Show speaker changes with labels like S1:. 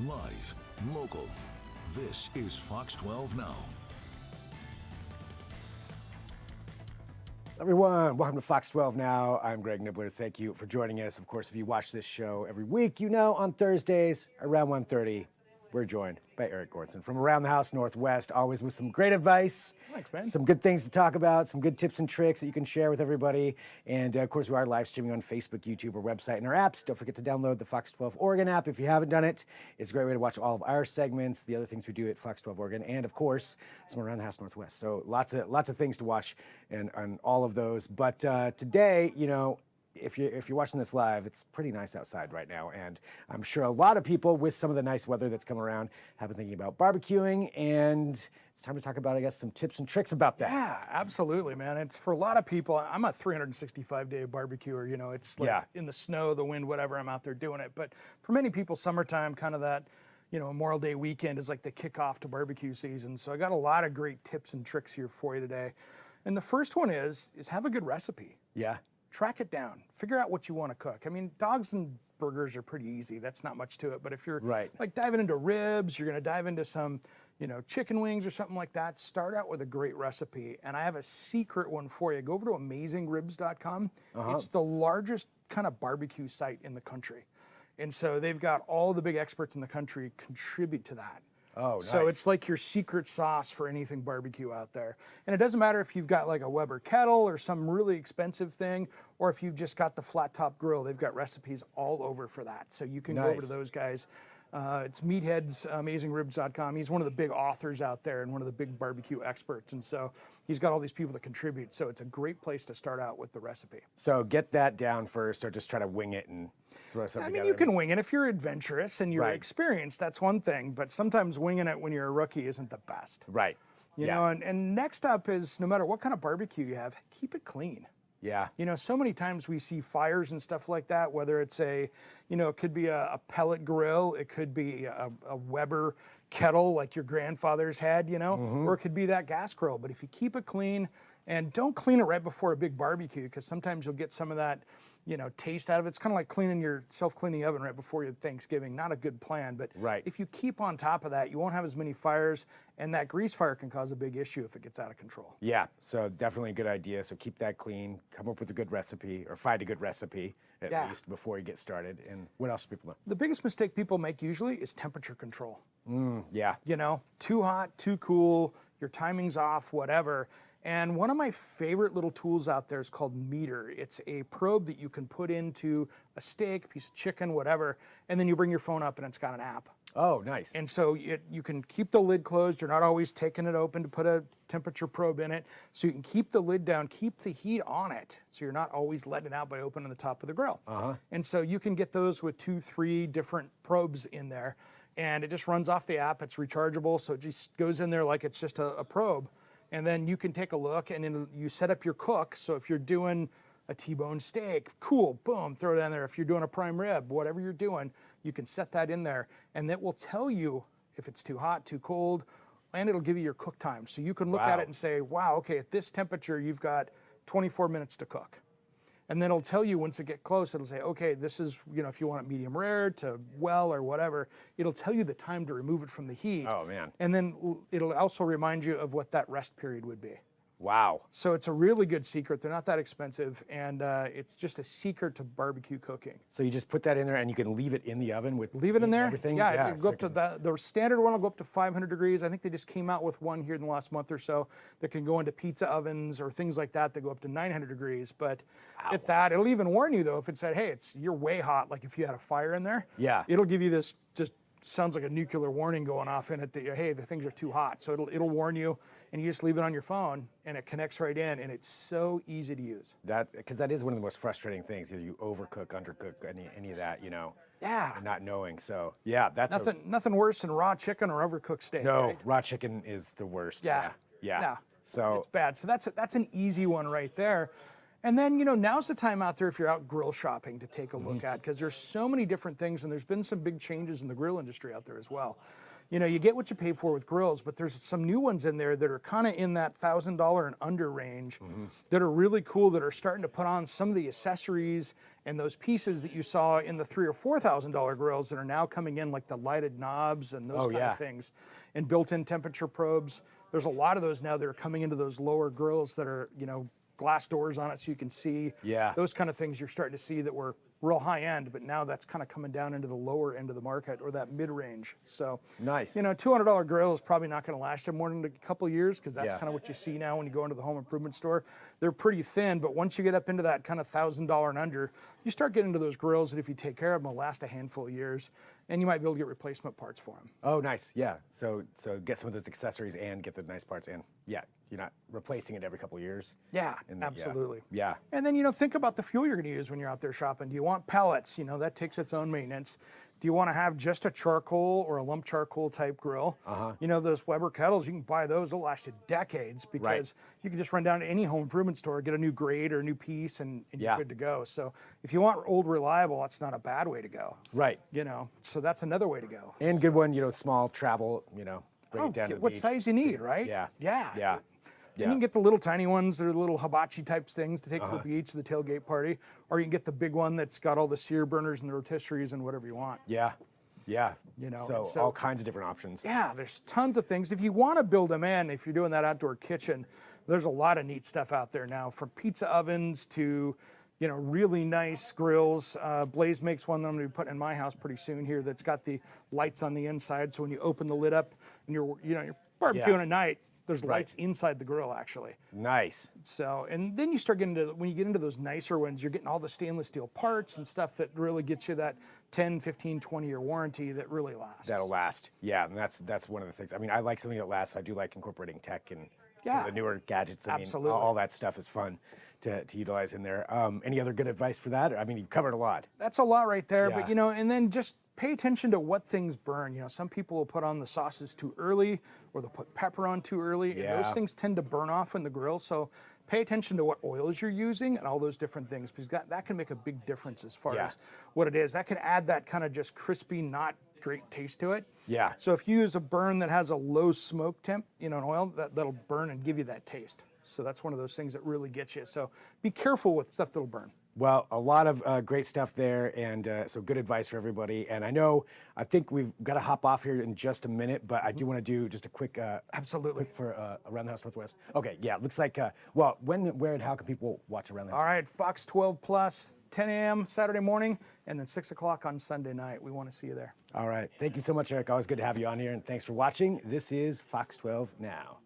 S1: Live, local. This is Fox 12 Now.
S2: Everyone, welcome to Fox 12 Now. I'm Greg Nibbler. Thank you for joining us. Of course, if you watch this show every week, you know on Thursdays around 1:30, we're joined by Eric Goranson from around the house Northwest, always with some great advice.
S3: Thanks, man.
S2: Some good things to talk about, some good tips and tricks that you can share with everybody. And of course, we are live streaming on Facebook, YouTube, our website, and our apps. Don't forget to download the Fox 12 Oregon app if you haven't done it. It's a great way to watch all of our segments, the other things we do at Fox 12 Oregon, and of course, some around the house Northwest. So lots of things to watch and on all of those. But today, you know, if you're watching this live, it's pretty nice outside right now, and I'm sure a lot of people, with some of the nice weather that's come around, have been thinking about barbecuing, and it's time to talk about, I guess, some tips and tricks about that.
S3: Yeah, absolutely, man. It's for a lot of people. I'm a 365-day barbecuer. You know, it's like in the snow, the wind, whatever. I'm out there doing it. But for many people, summertime, kind of that, you know, Memorial Day weekend is like the kickoff to barbecue season. So I got a lot of great tips and tricks here for you today. And the first one is have a good recipe.
S2: Yeah.
S3: Track it down. Figure out what you want to cook. I mean, dogs and burgers are pretty easy. That's not much to it. But if you're like diving into ribs, you're going to dive into some, you know, chicken wings or something like that, start out with a great recipe. And I have a secret one for you. Go over to AmazingRibs.com. It's the largest kind of barbecue site in the country. And so they've got all the big experts in the country contribute to that.
S2: Oh, nice.
S3: So it's like your secret sauce for anything barbecue out there. And it doesn't matter if you've got like a Weber kettle or some really expensive thing, or if you've just got the flat top grill. They've got recipes all over for that. So you can go over to those guys. It's Meathead's AmazingRibs.com. He's one of the big authors out there and one of the big barbecue experts. And so he's got all these people that contribute. So it's a great place to start out with the recipe.
S2: So get that down first, or just try to wing it and throw something together.
S3: I mean, you can wing it if you're adventurous and you're experienced. That's one thing. But sometimes winging it when you're a rookie isn't the best.
S2: Right.
S3: You know, and next up is, no matter what kind of barbecue you have, keep it clean.
S2: Yeah.
S3: You know, so many times we see fires and stuff like that, whether it's a, you know, it could be a pellet grill, it could be a Weber kettle like your grandfather's had, you know, or it could be that gas grill. But if you keep it clean, and don't clean it right before a big barbecue, because sometimes you'll get some of that, you know, taste out of it. It's kind of like cleaning your self-cleaning oven right before your Thanksgiving. Not a good plan, but if you keep on top of that, you won't have as many fires, and that grease fire can cause a big issue if it gets out of control.
S2: Yeah, so definitely a good idea. So keep that clean, come up with a good recipe, or find a good recipe at least before you get started. And what else do people know?
S3: The biggest mistake people make usually is temperature control.
S2: Yeah.
S3: You know, too hot, too cool, your timing's off, whatever. And one of my favorite little tools out there is called Meter. It's a probe that you can put into a steak, piece of chicken, whatever, and then you bring your phone up and it's got an app.
S2: Oh, nice.
S3: And so you can keep the lid closed. You're not always taking it open to put a temperature probe in it. So you can keep the lid down, keep the heat on it, so you're not always letting it out by opening the top of the grill. And so you can get those with 2-3 different probes in there. And it just runs off the app. It's rechargeable, so it just goes in there like it's just a probe. And then you can take a look, and then you set up your cook. So if you're doing a T-bone steak, cool, boom, throw it in there. If you're doing a prime rib, whatever you're doing, you can set that in there. And that will tell you if it's too hot, too cold, and it'll give you your cook time. So you can look at it and say, wow, okay, at this temperature, you've got 24 minutes to cook. And then it'll tell you once it gets close, it'll say, okay, this is, you know, if you want it medium rare to well or whatever, it'll tell you the time to remove it from the heat.
S2: Oh, man.
S3: And then it'll also remind you of what that rest period would be.
S2: Wow.
S3: So it's a really good secret. They're not that expensive, and it's just a secret to barbecue cooking.
S2: So you just put that in there, and you can leave it in the oven with
S3: leave it in there.
S2: Everything.
S3: Yeah, go up to the standard one will go up to 500 degrees. I think they just came out with one here in the last month or so that can go into pizza ovens or things like that that go up to 900 degrees. But at that, it'll even warn you though if it said, hey, you're way hot, like if you had a fire in there.
S2: Yeah.
S3: It'll give you this just sounds like a nuclear warning going off in it that, hey, the things are too hot. So it'll warn you, and you just leave it on your phone, and it connects right in, and it's so easy to use.
S2: Because that is one of the most frustrating things. Either you overcook, undercook, any of that, you know.
S3: Yeah.
S2: Not knowing. So yeah, that's
S3: nothing worse than raw chicken or overcooked steak.
S2: No,
S3: right?
S2: raw chicken is the worst.
S3: Yeah.
S2: Yeah. So
S3: it's bad. So that's an easy one right there. And then, you know, now's the time out there if you're out grill shopping to take a look at, because there's so many different things, and there's been some big changes in the grill industry out there as well. you know, you get what you pay for with grills, but there's some new ones in there that are kind of in that $1,000 and under range that are really cool, that are starting to put on some of the accessories and those pieces that you saw in the $3,000 or $4,000 grills that are now coming in, like the lighted knobs and those kind of things, and built-in temperature probes. There's a lot of those now that are coming into those lower grills that are, you know, glass doors on it so you can see.
S2: Yeah.
S3: Those kind of things you're starting to see that were real high end, but now that's kind of coming down into the lower end of the market, or that mid range. So
S2: nice.
S3: You know, $200 grill is probably not going to last you more than a couple of years, because that's kind of what you see now when you go into the home improvement store. They're pretty thin, but once you get up into that kind of $1,000 and under, you start getting into those grills that if you take care of them will last a handful of years, and you might be able to get replacement parts for them.
S2: Oh, nice. Yeah. So get some of those accessories and get the nice parts in. Yeah. You're not replacing it every couple of years.
S3: Yeah, absolutely.
S2: Yeah.
S3: And then, you know, think about the fuel you're going to use when you're out there shopping. Do you want pellets? You know, that takes its own maintenance. Do you want to have just a charcoal or a lump charcoal type grill? You know, those Weber kettles, you can buy those. They'll last you decades, because you can just run down to any home improvement store, get a new grade or a new piece, and you're good to go. So if you want old reliable, that's not a bad way to go.
S2: Right.
S3: You know, so that's another way to go.
S2: And good one, you know, small travel, you know, bring it down to the
S3: what
S2: beach.
S3: size you need, right?
S2: Yeah.
S3: Yeah.
S2: Yeah.
S3: And you can get the little tiny ones, they're little hibachi types things to take to the beach, the tailgate party, or you can get the big one that's got all the sear burners and the rotisseries and whatever you want.
S2: Yeah. Yeah.
S3: You know,
S2: so all kinds of different options.
S3: Yeah, there's tons of things. If you want to build them in, if you're doing that outdoor kitchen, there's a lot of neat stuff out there now, from pizza ovens to, you know, really nice grills. Blaze makes one that I'm going to be putting in my house pretty soon here that's got the lights on the inside, so when you open the lid up and you're barbecuing at night, there's lights inside the grill, actually.
S2: Nice.
S3: So, and then you start getting to, when you get into those nicer ones, you're getting all the stainless steel parts and stuff that really gets you that 10, 15, 20-year warranty that really lasts.
S2: That'll last. Yeah, and that's one of the things. I mean, I like something that lasts. I do like incorporating tech and some of the newer gadgets. I mean, all that stuff is fun to utilize in there. Any other good advice for that? I mean, you've covered a lot.
S3: That's a lot right there, but you know, and then just pay attention to what things burn. You know, some people will put on the sauces too early, or they'll put pepper on too early, and those things tend to burn off in the grill. So pay attention to what oils you're using and all those different things, because that can make a big difference as far as what it is. That can add that kind of just crispy, not great taste to it. Yeah. So if you use a burn that has a low smoke temp, you know, an oil, that'll burn and give you that taste. So that's one of those things that really gets you. So be careful with stuff that'll burn.
S2: Well, a lot of great stuff there, and so good advice for everybody. And I think we've got to hop off here in just a minute, but I do want to do just a quick, quick for Around the House Northwest. Okay, yeah, looks like, well, when, where, and how can people watch Around the House?
S3: All right, Fox 12 Plus, 10 a.m. Saturday morning, and then 6 o'clock on Sunday night. We want to see you there.
S2: All right, thank you so much, Eric. Always good to have you on here, and thanks for watching. This is Fox 12 Now.